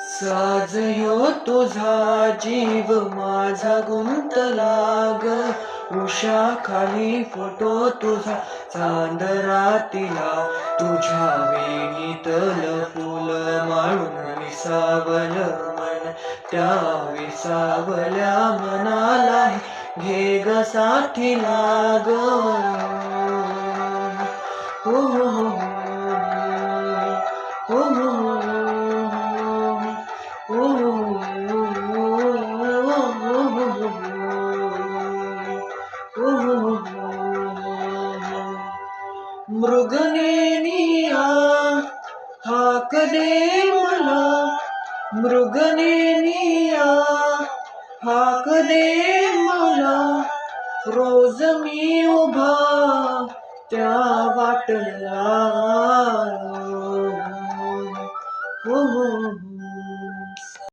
साज ह्यो तुझा जीव माझा गुंतला ग, उषा खाली फोटो तुझा चांदरातीला, तुझ्या वेणीतल फुल माळून विसावल मन, त्या विसावल्या मनाला घे ग साथीला ग. हो हो हो हो हो मृगनेनिया हाक दे मला, मृगनेनिया हाक दे मला, रोज मी उभा त्या वाटला. हो हो